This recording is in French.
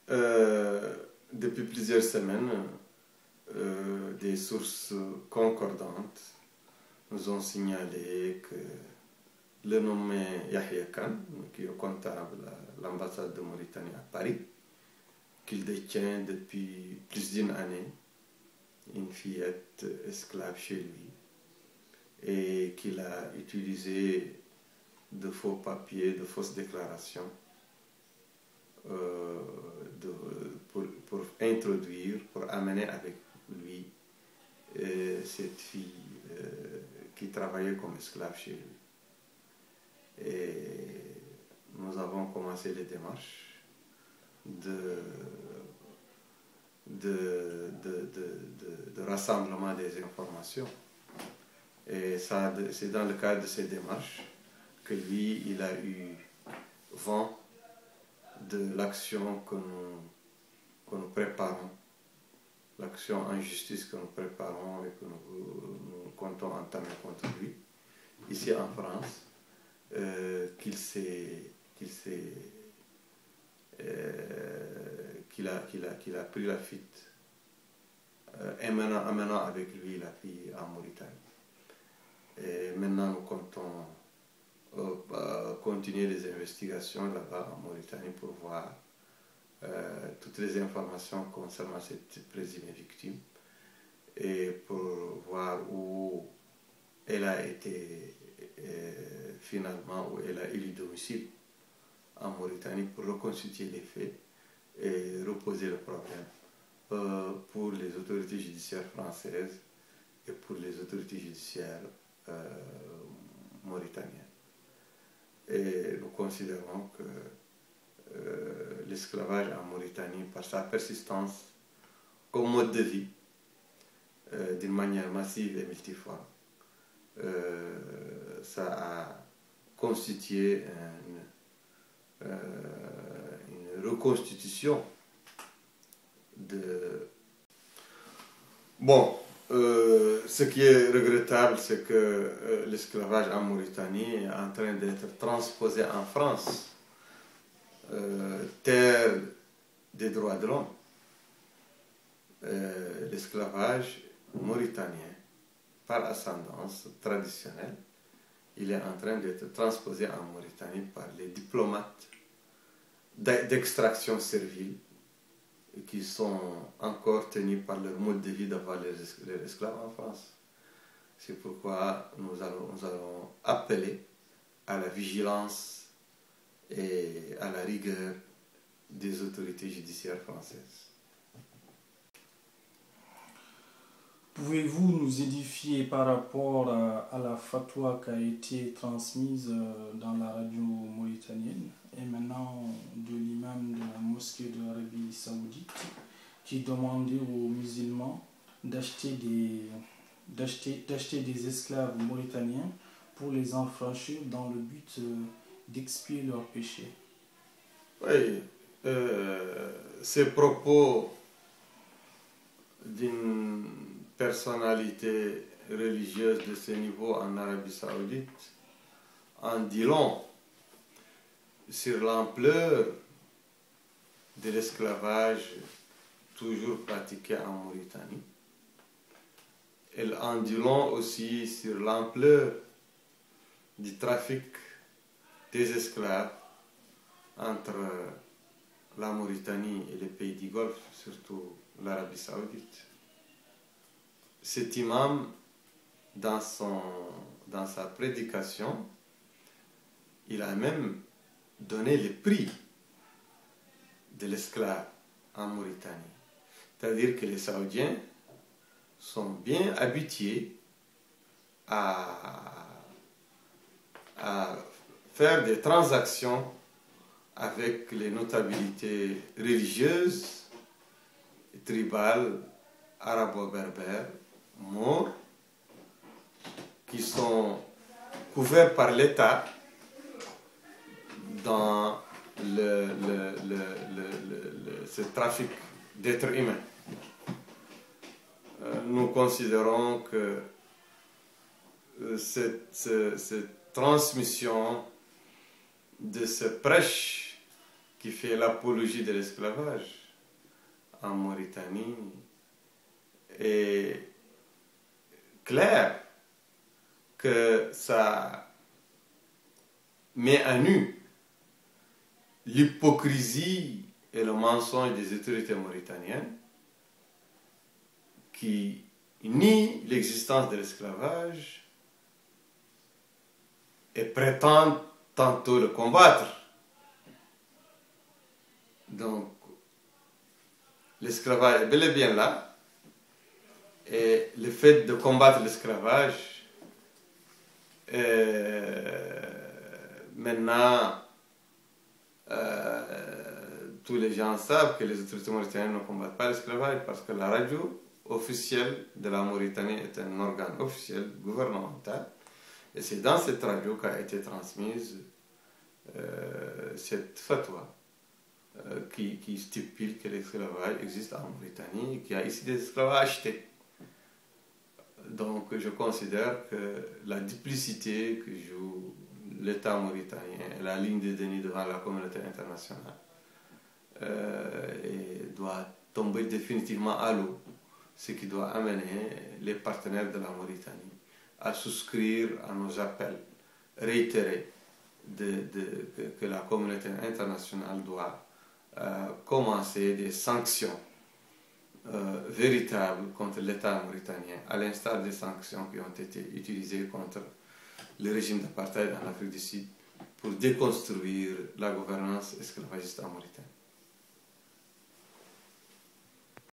Depuis plusieurs semaines, des sources concordantes nous ont signalé que le nommé Yahya Khan, qui est comptable à l'ambassade de Mauritanie à Paris, qu'il détient depuis plus d'une année une fillette esclave chez lui et qu'il a utilisé de faux papiers, de fausses déclarations pour introduire, pour amener avec lui cette fille qui travaillait comme esclave chez lui. Et nous avons commencé les démarches de rassemblement des informations. Et c'est dans le cadre de ces démarches que lui, il a eu vent de l'action que nous préparons, l'action en justice que nous préparons et que nous comptons entamer contre lui, ici en France, qu'il a pris la fuite, amenant avec lui la fille en Mauritanie. Et maintenant, nous comptons continuer les investigations là-bas en Mauritanie pour voir toutes les informations concernant cette présumée victime et pour voir où elle a été finalement, où elle a élu domicile en Mauritanie pour reconstituer les faits et reposer le problème pour les autorités judiciaires françaises et pour les autorités judiciaires mauritaniennes. Et nous considérons que l'esclavage en Mauritanie, par sa persistance comme mode de vie, d'une manière massive et multiforme, ça a constitué une reconstitution de... Bon, ce qui est regrettable, c'est que l'esclavage en Mauritanie est en train d'être transposé en France, terre des droits de l'homme. L'esclavage mauritanien, par ascendance traditionnelle, il est en train d'être transposé en Mauritanie par les diplomates d'extraction servile qui sont encore tenus par leur mode de vie d'avoir les esclaves en France. C'est pourquoi nous allons appeler à la vigilance et à la rigueur des autorités judiciaires françaises. Pouvez-vous nous édifier par rapport à la fatwa qui a été transmise dans la radio mauritanienne et maintenant de l'imam de la mosquée de l'Arabie Saoudite qui demandait aux musulmans d'acheter des esclaves mauritaniens pour les enfranchir dans le but d'expier leurs péchés? Oui, ces propos d'une personnalité religieuse de ce niveau en Arabie Saoudite en dit long sur l'ampleur de l'esclavage toujours pratiqué en Mauritanie. Elle en dit long aussi sur l'ampleur du trafic des esclaves entre la Mauritanie et les pays du Golfe, surtout l'Arabie Saoudite. Cet imam, dans sa prédication, il a même donné le prix de l'esclave en Mauritanie. C'est-à-dire que les Saoudiens sont bien habitués à faire des transactions avec les notabilités religieuses, tribales, arabo-berbères, maures, qui sont couverts par l'État dans ce trafic d'êtres humains. Nous considérons que cette transmission de ce prêche qui fait l'apologie de l'esclavage en Mauritanie est clair que ça met à nu l'hypocrisie et le mensonge des autorités mauritaniennes qui nient l'existence de l'esclavage et prétendent tantôt le combattre. Donc, l'esclavage est bel et bien là, et le fait de combattre l'esclavage, maintenant, tous les gens savent que les autorités mauritaniennes ne combattent pas l'esclavage parce que la radio officielle de la Mauritanie est un organe officiel gouvernemental, et c'est dans cette radio qu'a été transmise cette fatwa qui stipule que l'esclavage existe en Mauritanie et qu'il y a ici des esclaves à acheter. Donc je considère que la duplicité que joue l'État mauritanien est la ligne de déni devant la communauté internationale et doit tomber définitivement à l'eau, ce qui doit amener les partenaires de la Mauritanie à souscrire à nos appels réitérés que la communauté internationale doit commencer des sanctions véritables contre l'État mauritanien, à l'instar des sanctions qui ont été utilisées contre le régime d'apartheid en Afrique du Sud pour déconstruire la gouvernance esclavagiste en Mauritanie.